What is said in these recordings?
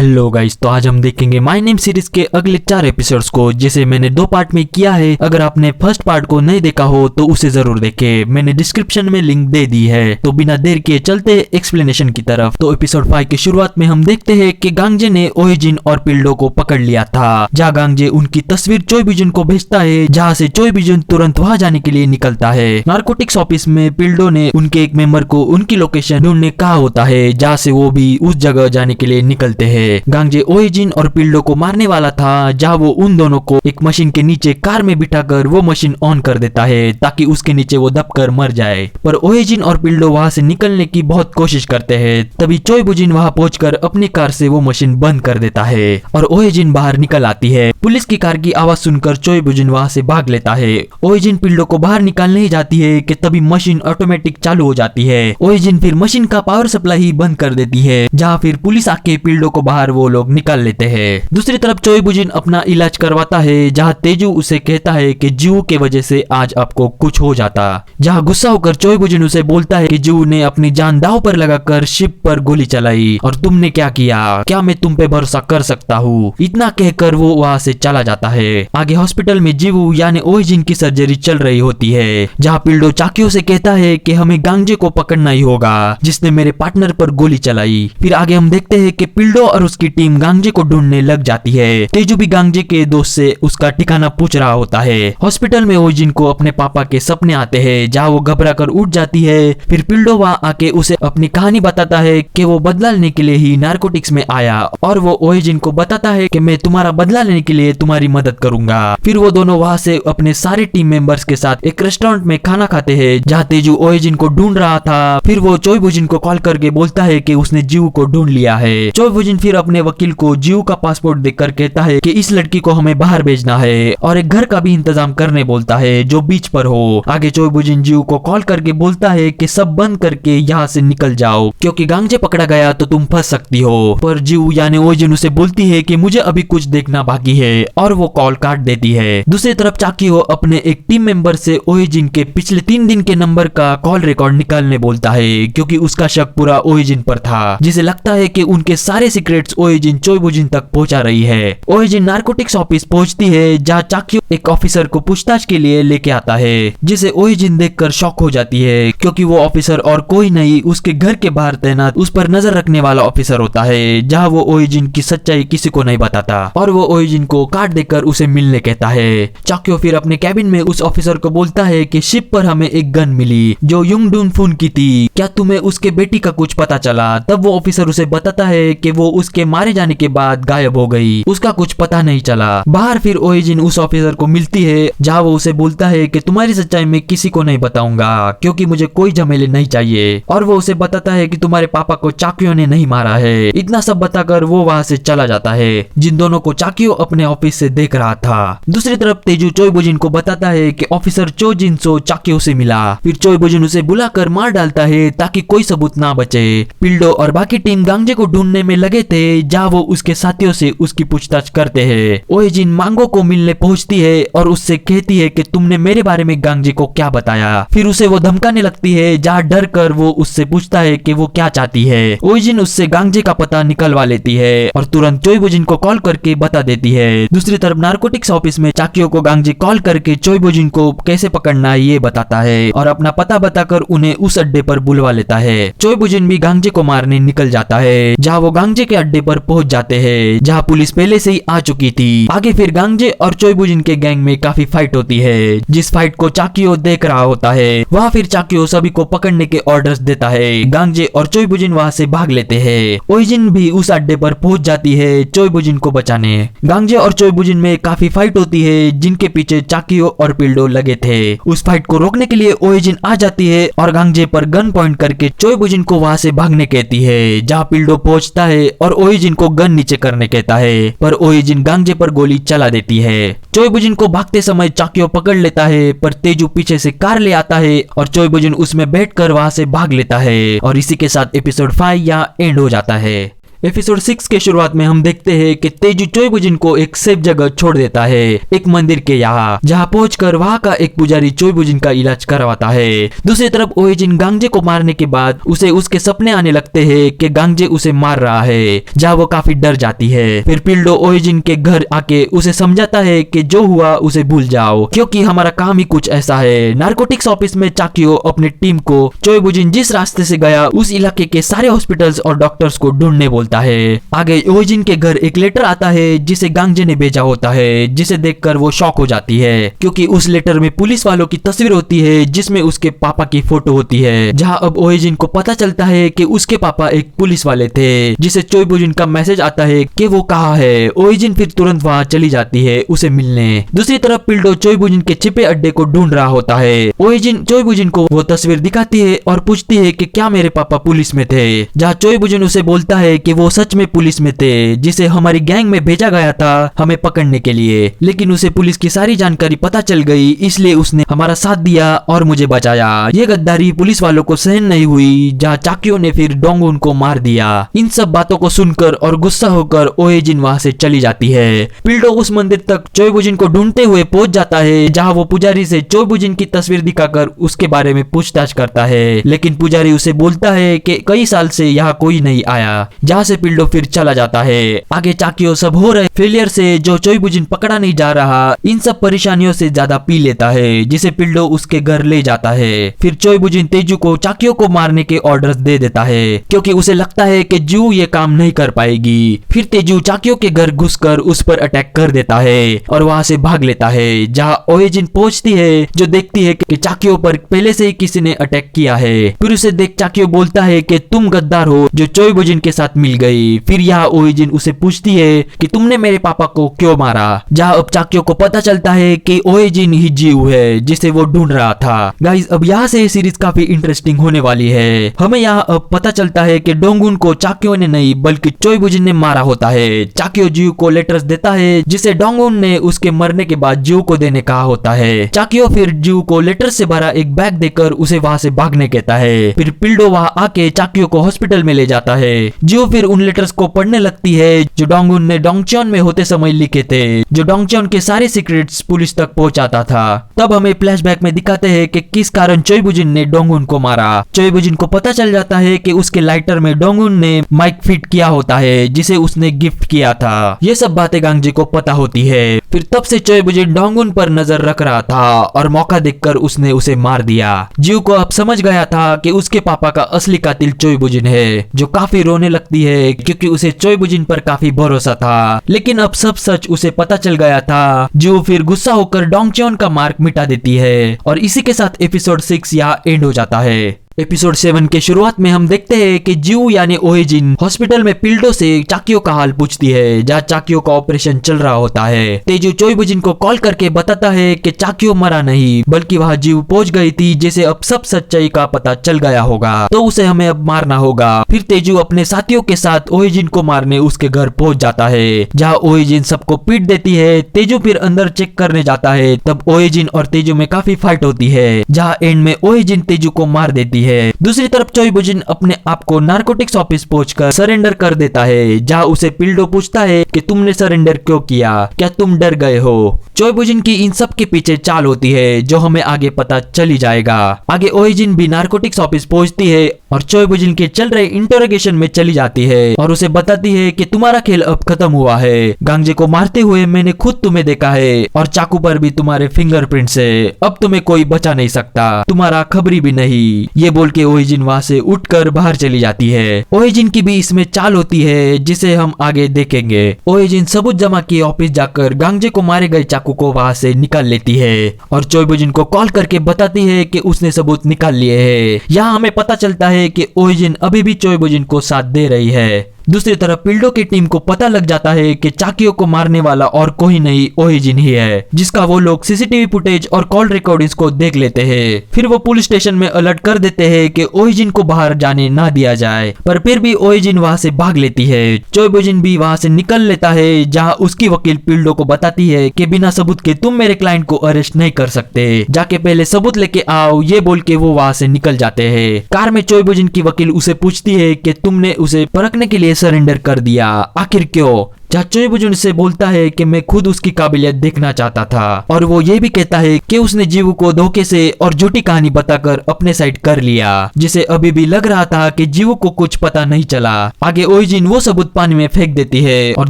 Hello guys, तो आज हम देखेंगे माय नेम सीरीज के अगले 4 एपिसोड्स को, जिसे मैंने 2 पार्ट में किया है। अगर आपने फर्स्ट पार्ट को नहीं देखा हो तो उसे जरूर देखें, मैंने डिस्क्रिप्शन में लिंक दे दी है। तो बिना देर किए चलते एक्सप्लेनेशन की तरफ। तो एपिसोड 5 की शुरुआत में हम देखते हैं कि गांगजे ने ओहेजिन और पिल्डो को पकड़ लिया था, जहाँ गांगजे उनकी तस्वीर चोई बिजुन को भेजता है, जहाँ से चोई बिजुन तुरंत वहाँ जाने के लिए निकलता है। नार्कोटिक्स ऑफिस में पिल्डो ने उनके एक मेंबर को उनकी लोकेशन ढूंढने कहा होता है, जहाँ से वो भी उस जगह जाने के लिए निकलते हैं। गांगजे ओहेजिन और पिल्डो को मारने वाला था, जहां वो उन दोनों को एक मशीन के नीचे कार में बिठाकर वो मशीन ऑन कर देता है ताकि उसके नीचे वो दबकर मर जाए। पर ओहेजिन और पिल्डो वहां से निकलने की बहुत कोशिश करते हैं। तभी चोई बुजिन वहां पहुंचकर अपनी कार से वो मशीन बंद कर देता है और ओहेजिन बाहर निकल आती है। पुलिस की कार की आवाज सुनकर चोई बुजिन वहां से भाग लेता है। ओहेजिन पिल्डो को बाहर निकालने ही जाती है कि तभी मशीन ऑटोमेटिक चालू हो जाती है। ओहेजिन फिर मशीन का पावर सप्लाई ही बंद कर देती है, जहाँ फिर पुलिस आके पिल्डो को बाहर वो लोग निकाल लेते हैं। दूसरी तरफ चोई बुजिन अपना इलाज करवाता है, जहाँ तेजू उसे कहता है कि जीवू के वजह से आज आपको कुछ हो जाता। जहाँ गुस्सा होकर चोई बुजिन उसे बोलता है कि जीवू ने अपनी जान दांव पर लगाकर शिप पर गोली चलाई और तुमने क्या किया, क्या मैं तुम पे भरोसा कर सकता हूँ। इतना कहकर वो वहाँ से चला जाता है। आगे हॉस्पिटल में जीवू यानी ओहेजिन की सर्जरी चल रही होती है, जहाँ पिल्डो चाकियो से कहता है कि हमें गांगजे को पकड़ना ही होगा, जिसने मेरे पार्टनर पर गोली चलाई। फिर आगे हम देखते हैं कि पिल्डो और उसकी टीम गांगजे को ढूंढने लग जाती है। तेजू भी गांगजे के दोस्त से उसका ठिकाना पूछ रहा होता है। हॉस्पिटल में ओहेजिन को अपने पापा के सपने आते हैं, जहाँ वो घबरा कर उठ जाती है। फिर पिल्डो वहाँ आके उसे अपनी कहानी बताता है कि वो बदला लेने के लिए ही नार्कोटिक्स में आया और वो ओहेजिन को बताता है कि मैं तुम्हारा बदला लेने के लिए तुम्हारी मदद करूंगा। फिर वो दोनों वहाँ से अपने सारे टीम मेंबर्स के साथ एक रेस्टोरेंट में खाना खाते हैं, जहाँ तेजू ओहेजिन को ढूंढ रहा था। फिर वो चोई बुजिन को कॉल करके बोलता है कि उसने जीवू को ढूंढ लिया है। चोई बुजिन फिर अपने वकील को जीवू का पासपोर्ट देकर कहता है कि इस लड़की को हमें बाहर भेजना है और एक घर का भी इंतजाम करने बोलता है जो बीच पर हो। आगे चोई बुजिन जीवू को कॉल करके बोलता है कि सब बंद करके यहाँ से निकल जाओ, क्योंकि गांगजे पकड़ा गया तो तुम फंस सकती हो। पर जीवू यानी ओहेजिन उसे बोलती है कि मुझे अभी कुछ देखना बाकी है और वो कॉल काट देती है। दूसरी तरफ चाकियो अपने एक टीम मेंबर से ओहेजिन के पिछले 3 दिन के नंबर का कॉल रिकॉर्ड निकालने बोलता है, क्योंकि उसका शक पूरा ओहेजिन पर था, जिसे लगता है कि उनके सारे सीक्रेट्स ओहेजिन चोई बुजिन तक पहुंचा रही है। ओहेजिन नार्कोटिक्स ऑफिस पहुंचती है, जहां चाकियो एक ऑफिसर को पूछताछ के लिए लेके आता है, जिसे ओहेजिन देखकर शॉक हो जाती है, क्योंकि वो ऑफिसर और कोई नहीं उसके घर के बाहर तैनात उस पर नजर रखने वाला ऑफिसर होता है, जहां वो ओहेजिन की सच्चाई किसी को नहीं बताता और वो ओहेजिन को कार्ड देकर उसे मिलने कहता है। चाकियो फिर अपने कैबिन में उस ऑफिसर को बोलता है कि शिप पर हमें एक गन मिली जो युंगडुन फुन की थी, क्या तुम्हें उसके बेटी का कुछ पता चला। तब वो ऑफिसर उसे बताता है कि वो उसके मारे जाने के बाद गायब हो गई, उसका कुछ पता नहीं चला। बाहर फिर ओहेजिन उस ऑफिसर को मिलती है, जहाँ वो उसे बोलता है कि तुम्हारी सच्चाई मैं किसी को नहीं बताऊंगा, क्योंकि मुझे कोई झमेले नहीं चाहिए। और वो उसे बताता है कि तुम्हारे पापा को चाकियो ने नहीं मारा है। इतना सब बताकर वो वहाँ से चला जाता है, जिन दोनों को चाकियो अपने ऑफिस से देख रहा था। दूसरी तरफ तेजू चोई बुजिन को बताता है कि ऑफिसर चो जिनसो चाकियो से मिला। फिर चोई बुजिन उसे बुलाकर मार डालता है ताकि कोई सबूत ना बचे। पिल्डो और बाकी टीम गांगजे को ढूंढने में लगे थे, जहाँ वो उसके साथियों से उसकी पूछताछ करते हैं। ओहेजिन मांगो को मिलने पहुंचती है और उससे कहती है कि तुमने मेरे बारे में गांगजे को क्या बताया। फिर उसे वो धमकाने लगती है, जहाँ डर कर वो उससे पूछता है कि वो क्या चाहती है। ओहेजिन उससे गांगजे का पता निकलवा लेती है और तुरंत चोई बुजिन को कॉल करके बता देती है। दूसरी तरफ नार्कोटिक्स ऑफिस में चाकियो को गांगजे कॉल करके चोई बुजिन को कैसे पकड़ना ये बताता है और अपना पता बताकर उन्हें उस अड्डे पर बुलवा लेता है। चोई बुजिन भी गांगजे को मारने निकल जाता है, जहाँ वो गांगजे के अड्डे पर पहुंच जाते हैं, जहाँ पुलिस पहले से ही आ चुकी थी। आगे फिर गांगजे और चोई बुजिन के गैंग में काफी फाइट होती है, जिस फाइट को चाकियो देख रहा होता है। वहाँ फिर चाकियो सभी को पकड़ने के ऑर्डर्स देता है। गांगजे और चोई बुजिन वहाँ से भाग लेते हैं। ओहेजिन भी उस अड्डे पर पहुंच जाती है चोई बुजिन को बचाने। गांगजे और चोई बुजिन में काफी फाइट होती है, जिनके पीछे चाकियो और पिल्डो लगे थे। उस फाइट को रोकने के लिए ओहेजिन आ जाती है और गांगजे पर गन पॉइंट करके चोई बुजिन को वहाँ से भागने कहती है, जहाँ पिल्डो पहुंचता है और ओहेजिन को गन नीचे करने कहता है, पर ओहेजिन गांगजे पर गोली चला देती है। चोई बुजिन को भागते समय चाकियो पकड़ लेता है, पर तेजू पीछे से कार ले आता है और चोई बुजिन उसमें बैठकर वहाँ से भाग लेता है। और इसी के साथ एपिसोड 5 यहाँ एंड हो जाता है। एपिसोड 6 के शुरुआत में हम देखते हैं कि तेजू चोइबुजिन को एक सेफ जगह छोड़ देता है, एक मंदिर के यहाँ, जहाँ पहुंचकर वहाँ का एक पुजारी चोइबुजिन का इलाज करवाता है। दूसरी तरफ ओएजिन गांगजे को मारने के बाद उसे उसके सपने आने लगते हैं कि गांगजे उसे मार रहा है, जहाँ वो काफी डर जाती है। फिर पिल्डो ओएजिन के घर आके उसे समझाता है कि जो हुआ उसे भूल जाओ, क्योंकि हमारा काम ही कुछ ऐसा है। नारकोटिक्स ऑफिस में चाकियो अपने टीम को चोइबुजिन जिस रास्ते से गया उस इलाके के सारे हॉस्पिटल्स और डॉक्टर्स को ढूंढने बोलता है। आगे ओएजिन के घर एक लेटर आता है जिसे गांगजे ने भेजा होता है, जिसे देखकर वो शॉक हो जाती है, क्योंकि उस लेटर में पुलिस वालों की तस्वीर होती है जिसमें उसके पापा की फोटो होती है। जहां अब ओएजिन को पता चलता है कि उसके पापा एक पुलिस वाले थे, जिसे चोइबुजिन का मैसेज आता है कि वो कहाँ है। ओएजिन फिर तुरंत वहां चली जाती है उसे मिलने। दूसरी तरफ पिल्डो चोइबुजिन के छिपे अड्डे को ढूंढ रहा होता है। ओएजिन चोइबुजिन को वो तस्वीर दिखाती है और पूछती है कि क्या मेरे पापा पुलिस में थे, जहाँ चोइबुजिन उसे बोलता है कि वो सच में पुलिस में थे, जिसे हमारी गैंग में भेजा गया था हमें पकड़ने के लिए। लेकिन उसे पुलिस की सारी जानकारी पता चल गई, इसलिए उसने हमारा साथ दिया और मुझे बचाया। ये गद्दारी पुलिस वालों को सहन नहीं हुई, जहाँ चाकियो ने फिर डोंगुन को मार दिया। इन सब बातों को सुनकर और गुस्सा होकर ओएजिन वहाँ से चली जाती है। पिल्डो उस मंदिर तक चोइबुजिन को ढूंढते हुए पहुंच जाता है, जहाँ वो पुजारी से चोइबुजिन की तस्वीर दिखाकर उसके बारे में पूछताछ करता है। लेकिन पुजारी उसे बोलता है कि कई साल से यहाँ कोई नहीं आया, जहाँ से पिल्डो फिर चला जाता है। आगे चाकियो सब हो रहे फेलियर से जो चोइबुजिन पकड़ा नहीं जा रहा, इन सब परेशानियों से ज्यादा पी लेता है, जिसे पिल्डो उसके घर ले जाता है। फिर चोइबुजिन तेजू को चाकियो को मारने के ऑर्डर्स दे देता है, क्योंकि उसे लगता है कि जू ये काम नहीं कर पाएगी। फिर तेजू चाकियो के घर घुसकर उस पर अटैक कर देता है और वहां से भाग लेता है। जहां ओएजिन पहुंचती है, जो देखती है कि चाकियो पर पहले से ही किसी ने अटैक किया है। फिर उसे देख चाकियो बोलता है कि तुम गद्दार हो जो चोइबुजिन के साथ मिल गई। फिर यहाँ ओएजिन उसे पूछती है कि तुमने मेरे पापा को क्यों मारा, जहाँ अब चाकियो को पता चलता है कि ओएजिन ही जीव है जिसे वो ढूंढ रहा था। गाइस, अब यहाँ से सीरीज काफी इंटरेस्टिंग होने वाली है। हमें यहाँ अब पता चलता है कि डोंगुन को चाकियो ने नहीं बल्कि चोइबुजिन ने मारा होता है। चाकियो जीव को लेटर्स देता है, जिसे डोंगुन ने उसके मरने के बाद जीव को देने कहा होता है। चाकियो फिर जीव को लेटर्स से भरा एक बैग देकर उसे वहाँ से भागने कहता है। फिर पिल्डो वहाँ आके चाकियो को हॉस्पिटल में ले जाता है। जीव फिर उन लेटर्स को पढ़ने लगती है जो डोंगुन ने डोंगचोन में होते समय लिखे थे, जो डोंगचोन के सारे सीक्रेट्स पुलिस तक पहुंचाता था। तब हमें फ्लैशबैक में दिखाते हैं कि किस कारण चोइबुजिन ने डोंगुन को मारा। चोइबुजिन को पता चल जाता है कि उसके लाइटर में डोंगुन ने माइक फिट किया होता है, जिसे उसने गिफ्ट किया था। ये सब बातें गांगजे को पता होती है। फिर तब से चोइबुजिन डोंगुन पर नजर रख रहा था और मौका देखकर उसने उसे मार दिया। जीव को अब समझ गया था कि उसके पापा का असली कातिल चोइबुजिन है, जो काफी रोने लगती है क्योंकि उसे चोइबुजिन पर काफी भरोसा था। लेकिन अब सब सच उसे पता चल गया था। जीव फिर गुस्सा होकर डोंगचोन का मार्क मिटा देती है और इसी के साथ एपिसोड 6 यहाँ एंड हो जाता है। एपिसोड 7 के शुरुआत में हम देखते हैं कि जीव यानी ओएजिन हॉस्पिटल में पिल्डो से चाकियो का हाल पूछती है, जहाँ चाकियो का ऑपरेशन चल रहा होता है। तेजू चोइबुजिन को कॉल करके बताता है कि चाकियो मरा नहीं बल्कि वहाँ जीव पहुंच गई थी, जिसे अब सब सच्चाई का पता चल गया होगा, तो उसे हमें अब मारना होगा। फिर तेजू अपने साथियों के साथ ओएजिन को मारने उसके घर पहुंच जाता है, जहाँ ओएजिन सबको पीट देती है। तेजू फिर अंदर चेक करने जाता है, तब ओएजिन और तेजू में काफी फाइट होती है, जहाँ एंड में ओएजिन तेजू को मार देती है। दूसरी तरफ चोइबुजिन अपने आप को नारकोटिक्स ऑफिस पहुंचकर सरेंडर कर देता है, जहां उसे पिल्डो पूछता है कि तुमने सरेंडर क्यों किया, क्या तुम डर गए हो। चोइबुजिन की इन सब के पीछे चाल होती है, जो हमें आगे पता चली जाएगा। आगे ओएजिन भी नारकोटिक्स ऑफिस पहुंचती है और चोइबुजिन के चल रहे इंटरोगेशन में चली जाती है और उसे बताती है कि तुम्हारा खेल अब खत्म हुआ है। गांगजे को मारते हुए मैंने खुद तुम्हें देखा है और चाकू पर भी तुम्हारे फिंगरप्रिंट्स है। अब तुम्हें कोई बचा नहीं सकता, तुम्हारा खबरी भी नहीं। ये बोल के ओएजिन वहां से उठकर बाहर चली जाती है। ओएजिन की भी इसमें चाल होती है, जिसे हम आगे देखेंगे। ओएजिन सबूत जमा किए ऑफिस जाकर गांगजे को मारे गए चाकू को वहां से निकाल लेती है और चोइबुजिन को कॉल करके बताती है कि उसने सबूत निकाल लिए हैं। यहाँ हमें पता चलता है कि ओएजिन अभी भी चोइबुजिन को साथ दे रही है। दूसरी तरफ पिल्डो की टीम को पता लग जाता है कि चाकियो को मारने वाला और कोई नहीं ओएजिन ही है, जिसका वो लोग सीसीटीवी फुटेज और कॉल रिकॉर्डिंग्स को देख लेते हैं। फिर वो पुलिस स्टेशन में अलर्ट कर देते हैं कि ओएजिन को बाहर जाने ना दिया जाए, पर फिर भी ओएजिन वहां से भाग लेती है। चोइबुजिन भी वहां से निकल लेता है, जहां उसकी वकील पिल्डो को बताती है कि बिना सबूत के तुम मेरे क्लाइंट को अरेस्ट नहीं कर सकते, जाके पहले सबूत लेके आओ। ये बोल के वो वहां से निकल जाते हैं। कार में चोइबुजिन की वकील उसे पूछती है कि तुमने उसे परखने के लिए सरेंडर कर दिया। आखिर क्यों? जहाँ चोई बुजुन से बोलता है कि मैं खुद उसकी काबिलियत देखना चाहता था, और वो ये भी कहता है कि उसने जीवू को धोखे से और झूठी कहानी बताकर अपने साइड कर लिया, जिसे अभी भी लग रहा था कि जीवू को कुछ पता नहीं चला। आगे ओइजिन वो सबूत पानी में फेंक देती है और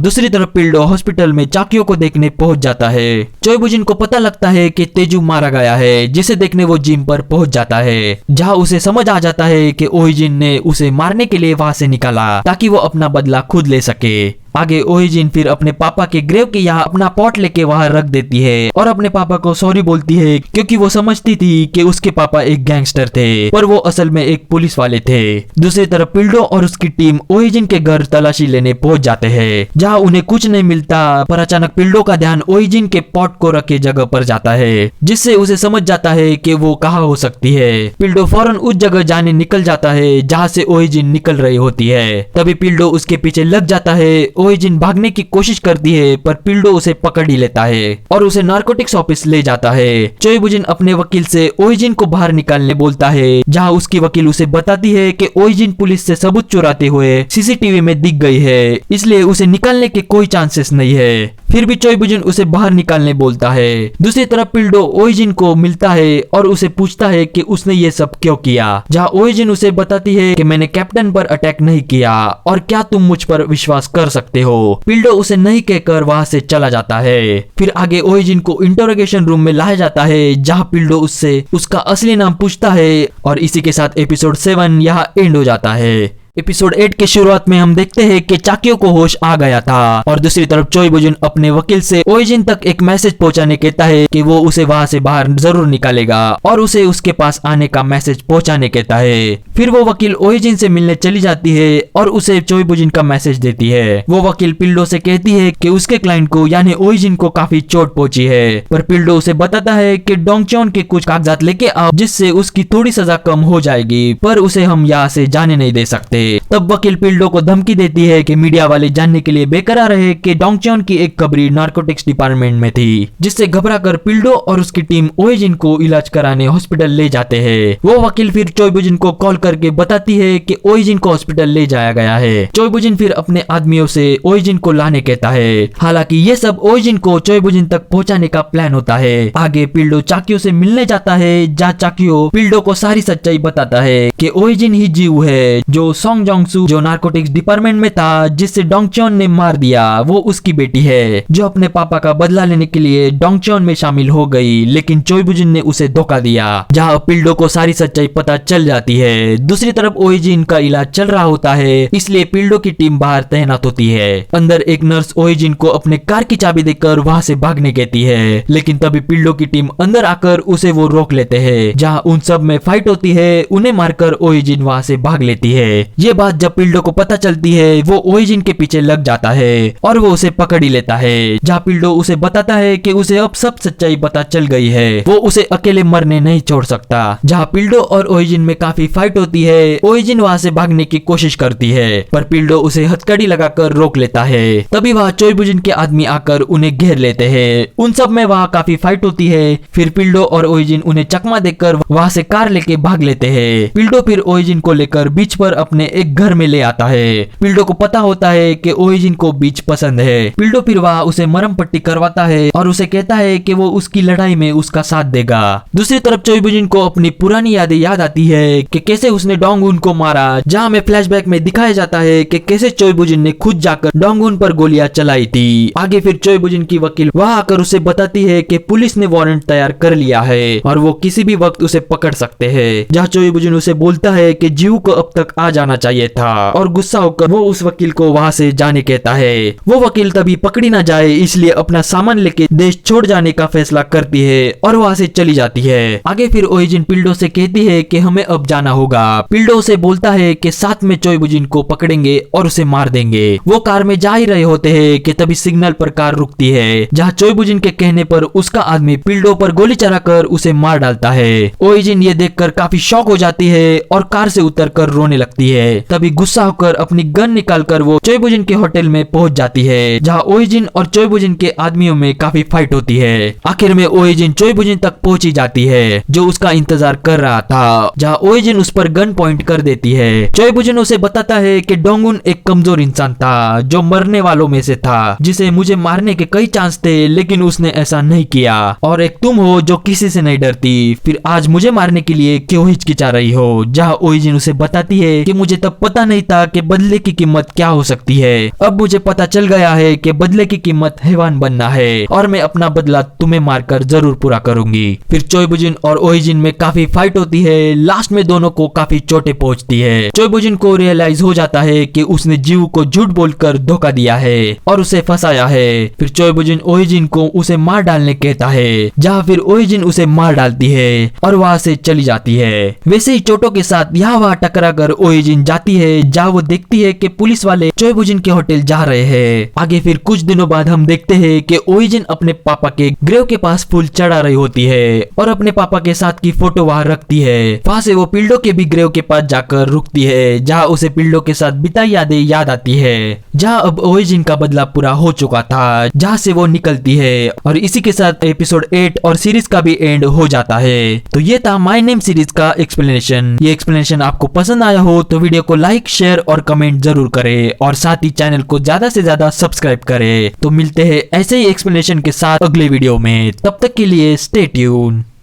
दूसरी तरफ पिल्डो हॉस्पिटल में चाकियो को देखने पहुंच जाता है। चोई बुजुन को पता लगता है कि तेजू मारा गया है, जिसे देखने वो जिम पर पहुंच जाता है, जहाँ उसे समझ आ जाता है कि ओइजिन ने उसे मारने के लिए वहां से निकाला ताकि वो अपना बदला खुद ले सके। आगे ओइजिन फिर अपने पापा के ग्रेव के यहाँ अपना पॉट लेके वहां रख देती है और अपने पापा को सॉरी बोलती है, क्योंकि वो समझती थी कि उसके पापा एक गैंगस्टर थे, पर वो असल में एक पुलिस वाले थे। दूसरी तरफ पिल्डो और उसकी टीम ओइजिन के घर तलाशी लेने पहुंच जाते हैं, जहाँ उन्हें कुछ नहीं मिलता, पर अचानक पिल्डो का ध्यान ओइजिन के पॉट को रखे जगह पर जाता है, जिससे उसे समझ जाता है कि वो कहाँ हो सकती है। पिल्डो फौरन उस जगह जाने निकल जाता है जहाँ से ओइजिन निकल रही होती है। तभी पिल्डो उसके पीछे लग जाता है। ओइजिन भागने की कोशिश करती है, पर पिल्डो उसे पकड़ ही लेता है और उसे नारकोटिक्स ऑफिस ले जाता है। चोई बुजिन अपने वकील से ओइजिन को बाहर निकालने बोलता है, जहां उसकी वकील उसे बताती है कि ओइजिन पुलिस से सबूत चुराते हुए सीसीटीवी में दिख गई है, इसलिए उसे निकालने के कोई चांसेस नहीं है। फिर भी चोई बुजिन उसे बाहर निकालने बोलता है। दूसरी तरफ पिल्डो ओइजिन को मिलता है और उसे पूछता है कि उसने ये सब क्यों किया, जहां ओइजिन उसे बताती है कि मैंने कैप्टन पर अटैक नहीं किया और क्या तुम मुझ पर विश्वास कर सकते हो। पिल्डो उसे नहीं कहकर वहां से चला जाता है। फिर आगे ओइजिन को इंटरोगेशन रूम में लाया जाता है, जहां पिल्डो उससे उसका असली नाम पूछता है, और इसी के साथ एपिसोड 7 यहाँ एंड हो जाता है। एपिसोड 8 के शुरुआत में हम देखते हैं कि चाकियो को होश आ गया था, और दूसरी तरफ चोई बुजिन अपने वकील से ओइजिन तक एक मैसेज पहुंचाने कहता है कि वो उसे वहां से बाहर जरूर निकालेगा, और उसे उसके पास आने का मैसेज पहुंचाने कहता है। फिर वो वकील ओइजिन से मिलने चली जाती है और उसे चोई बुजिन का मैसेज देती है। वो वकील पिल्डो से कहती है कि उसके क्लाइंट को यानी ओइजिन को काफी चोट पहुंची है, पर पिल्डो उसे बताता है कि डोंगचोन के कुछ कागजात लेके आओ, जिससे उसकी थोड़ी सजा कम हो जाएगी, पर उसे हम यहाँ से जाने नहीं दे सकते। तब वकील पिल्डो को धमकी देती है कि मीडिया वाले जानने के लिए बेकरार रहे कि डोंगचोन की एक खबरी नारकोटिक्स डिपार्टमेंट में थी, जिससे घबराकर पिल्डो और उसकी टीम ओइजिन को इलाज कराने हॉस्पिटल ले जाते हैं। वो वकील फिर चोई बुजिन को कॉल करके बताती है कि ओइजिन को हॉस्पिटल ले जाया गया है। चोई बुजिन फिर अपने आदमियों से ओइजिन को लाने कहता है। हालांकि ये सब ओइजिन को चोई बुजिन तक पहुंचाने का प्लान होता है। आगे पिल्डो चाकियो से मिलने जाता है, जहाँ चाकियो पिल्डो को सारी सच्चाई बताता है कि ओइजिन ही जीव है जो सोंग जोंगसू, जो नारकोटिक्स डिपार्टमेंट में था, जिससे डोंगचोन ने मार दिया, वो उसकी बेटी है, जो अपने पापा का बदला लेने के लिए डोंगचोन में शामिल हो गई, लेकिन चोई बुजिन ने उसे धोखा दिया। जहाँ पिल्डो को सारी सच्चाई पता चल जाती है। दूसरी तरफ ओइजिन का इलाज चल रहा होता है, इसलिए पिल्डो की टीम बाहर तैनात होती है। अंदर एक नर्स ओइजिन को अपने कार की चाबी देकर वहाँ से भागने कहती है, लेकिन तभी पिल्डो की टीम अंदर आकर उसे वो रोक लेते हैं। जहाँ उन सब में फाइट होती है, उन्हें मारकर ओइजिन वहाँ से भाग लेती है। ये बात जब पिल्डो को पता चलती है, वो ओइजिन के पीछे लग जाता है और वो उसे पकड़ ही लेता है। जहाँ पिल्डो उसे बताता है कि उसे अब सब सच्चाई पता चल गई है, वो उसे अकेले मरने नहीं छोड़ सकता। जहाँ पिल्डो और ओइजिन में काफी फाइट होती है। ओइजिन वहाँ से भागने की कोशिश करती है, पर पिल्डो उसे हथकड़ी लगाकर रोक लेता है। तभी वहाँ चोई बुजिन के आदमी आकर उन्हें घेर लेते हैं। उन सब में वहाँ काफी फाइट होती है। फिर पिल्डो और ओइजिन उन्हें चकमा देकर वहाँ से कार लेके भाग लेते हैं। पिल्डो फिर ओइजिन को लेकर बीच पर अपने एक घर में ले आता है। पिल्डो को पता होता है कि ओइजिन को बीच पसंद है। पिल्डो फिर वहाँ उसे मरहम पट्टी करवाता है और उसे कहता है कि वो उसकी लड़ाई में उसका साथ देगा। दूसरी तरफ चोई बुजिन को अपनी पुरानी यादें याद आती है कि कैसे उसने डोंगुन को मारा, जहाँ हमें फ्लैशबैक में दिखाया जाता है कि कैसे चोई बुजिन ने खुद जाकर डोंगुन पर गोलियां चलाई थी। आगे फिर चोई बुजिन की वकील वहाँ आकर उसे बताती है कि पुलिस ने वारंट तैयार कर लिया है और वो किसी भी वक्त उसे पकड़ सकते हैं। जहाँ चोई बुजिन उसे बोलता है कि जीव को अब तक आ जाना चाहिए था, और गुस्सा होकर वो उस वकील को वहाँ से जाने कहता है। वो वकील तभी पकड़ी ना जाए, इसलिए अपना सामान लेके देश छोड़ जाने का फैसला करती है और वहाँ से चली जाती है। आगे फिर ओइजिन पिल्डो से कहती है कि हमें अब जाना होगा। पिल्डो उसे बोलता है कि साथ में चोई बुजिन को पकड़ेंगे और उसे मार देंगे। वो कार में जा ही रहे होते हैं कि तभी सिग्नल पर कार रुकती है, जहाँ चोई बुजिन के कहने पर उसका आदमी पिल्डो पर गोली चलाकर उसे मार डालता है। ओइजिन ये देखकर काफी शॉक हो जाती है और कार से उतरकर रोने लगती है। तभी गुस्सा होकर अपनी गन निकालकर वो चोइबुजिन के होटल में पहुंच जाती है, जहां ओइजिन और चोइबुजिन के आदमियों में काफी फाइट होती है। आखिर में ओइजिन चोइबुजिन तक पहुंची जाती है, जो उसका इंतजार कर रहा था, जहां ओइजिन उस पर गन पॉइंट कर देती है। चोइबुजिन उसे बताता है कि डोंगुन एक कमजोर इंसान था, जो मरने वालों में से था, जिसे मुझे मारने के कई चांस थे, लेकिन उसने ऐसा नहीं किया। और एक तुम हो जो किसी से नहीं डरती, फिर आज मुझे मारने के लिए क्यों हिचकिचा रही हो? जहां ओइजिन उसे बताती है कि मुझे तब पता नहीं था कि बदले की कीमत क्या हो सकती है। अब मुझे पता चल गया है कि बदले की कीमत हैवान बनना है, और मैं अपना बदला तुम्हें मारकर जरूर पूरा करूंगी। फिर चोइबुजिन और ओइजिन में काफी फाइट होती है। लास्ट में दोनों को काफी चोटें पहुंचती है। चोइबुजिन को रियलाइज हो जाता है कि उसने जीव को झूठ बोलकर धोखा दिया है और उसे फंसाया है। फिर चोइबुजिन ओइजिन को उसे मार डालने कहता है, जहां फिर ओइजिन उसे मार डालती है और वहां से चली जाती है। वैसे ही चोटों के साथ यहाँ वहाँ टकरा कर ओइजिन जाती है, जहाँ वो देखती है कि पुलिस वाले चोइबुजिन के होटल जा रहे हैं। आगे फिर कुछ दिनों बाद हम देखते हैं कि ओइजिन अपने पापा के ग्रेव के पास फूल चढ़ा रही होती है और अपने पापा के साथ की फोटो वहाँ रखती है। वहाँ से वो पिल्डो के भी ग्रेव के पास जाकर रुकती है, जहाँ उसे पिल्डो के साथ बिताई यादें याद आती है, जहाँ अब ओइजिन का बदला पूरा हो चुका था, जहाँ से वो निकलती है। और इसी के साथ एपिसोड 8 और सीरीज का भी एंड हो जाता है। तो ये था माय नेम सीरीज का एक्सप्लेनेशन। ये एक्सप्लेनेशन आपको पसंद आया हो तो वीडियो को लाइक, शेयर और कमेंट जरूर करें, और साथ ही चैनल को ज्यादा से ज्यादा सब्सक्राइब करें। तो मिलते हैं ऐसे ही एक्सप्लेनेशन के साथ अगले वीडियो में। तब तक के लिए स्टे ट्यून।